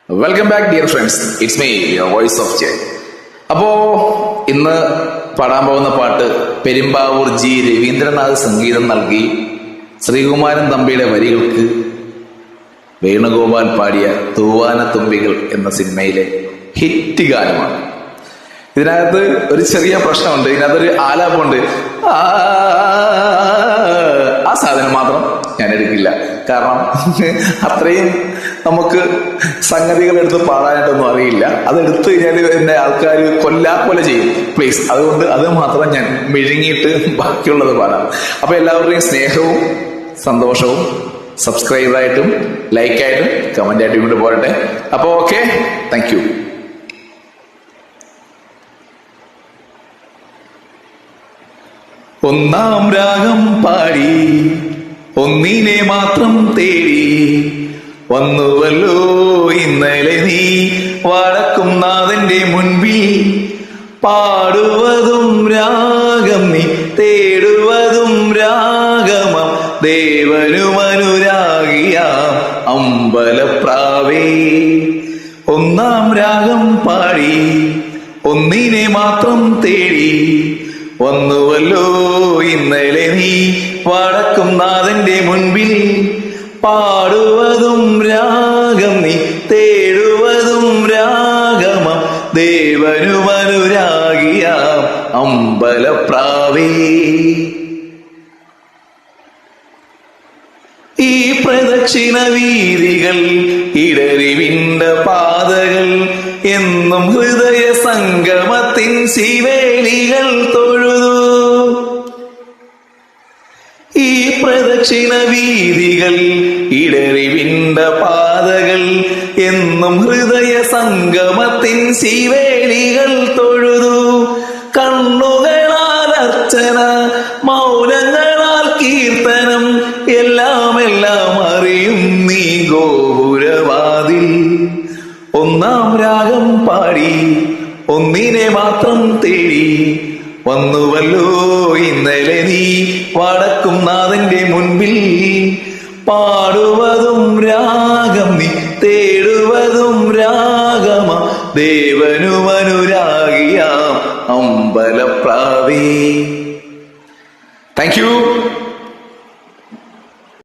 Welcome back dear friends, it's me your voice of J. അപ്പോ ഇന്ന് പാടാൻ പോകുന്ന പാട്ട് പെരുമ്പാവൂർ ജി രവീന്ദ്രനാഥ് സംഗീതം നൽകി ശ്രീകുമാരൻ തമ്പിയുടെ വരികൾക്ക് വേണുഗോപാൽ പാടിയ തൂവാനത്തുമ്പികൾ എന്ന സിനിമയിലെ ഹിറ്റ് ഗാനമാണ്. ഇതിനകത്ത് ഒരു ചെറിയ പ്രശ്നമുണ്ട്, ഇതിനകത്തൊരു ആലാപമുണ്ട്. ആ സാധനം മാത്രം ഞാൻ എടുക്കില്ല, കാരണം അത്രയും നമുക്ക് സംഗതികൾ എടുത്ത് പാടാനായിട്ടൊന്നും അറിയില്ല. അതെടുത്തു കഴിഞ്ഞാൽ എന്നെ ആൾക്കാർ കൊല്ല ചെയ്യും. പ്ലീസ്, അതുകൊണ്ട് അത് മാത്രം ഞാൻ മിഴുങ്ങിയിട്ട് ബാക്കിയുള്ളത് പാടാം. അപ്പൊ എല്ലാവരുടെയും സ്നേഹവും സന്തോഷവും സബ്സ്ക്രൈബറായിട്ടും ലൈക്കായിട്ടും കമന്റായിട്ടും കൊണ്ട് പോരട്ടെ. അപ്പൊ ഓക്കെ, താങ്ക് യു. ഒന്നാം രാഗം പാടി ഒന്നിനെ മാത്രം തേടി വന്നുവല്ലോ ഇന്നലെ നീ വടക്കും നാഥന്റെ മുൻപിൽ. പാടുവതും രാഗം നീ തേടുവതും രാഗമം ദേവനുമനുരാഗിയാം അമ്പലപ്രാവേ. ഒന്നാം രാഗം പാടി ഒന്നിനെ മാത്രം തേടി വന്നുവല്ലോ ഇന്നലെ നീ വടക്കും നാഥന്റെ മുൻപിൽ. പാടുവതും രാഗം നീ തേടുവതും രാഗമം ദേവനുമനുരാഗിയാം അമ്പലപ്രാവേ. ഈ പ്രദക്ഷിണ വീതികൾ ഇടറിവിണ്ട പാതകൾ എന്നും ഹൃദയ സംഗമത്തിൻ ശിവേലികൾ തൊഴുതു. ഈ പ്രദക്ഷിണ വീതികൾ ഇടറിവിണ്ട പാതകൾ എന്നും ഹൃദയ സംഗമത്തിൻ ശിവേലികൾ തൊഴുതു. കണ്ണുകളാൽ അർച്ചന, മൗനങ്ങളാൽ കീർത്തനം, എല്ലാം അറിയും നീ ഗോപുരവാതിൽ. ഒന്നാം രാഗം പാടി ഒന്നിനെ മാത്രം തേടി വന്നുവല്ലോ ഇന്നലെ നീ വടക്കും നാഥന്റെ മുൻപിൽ. പാടുവതും രാഗം നീ തേടുവതും രാഗമ ദേവനുമനുരാഗിയാം അമ്പലപ്രാവേ. Thank you.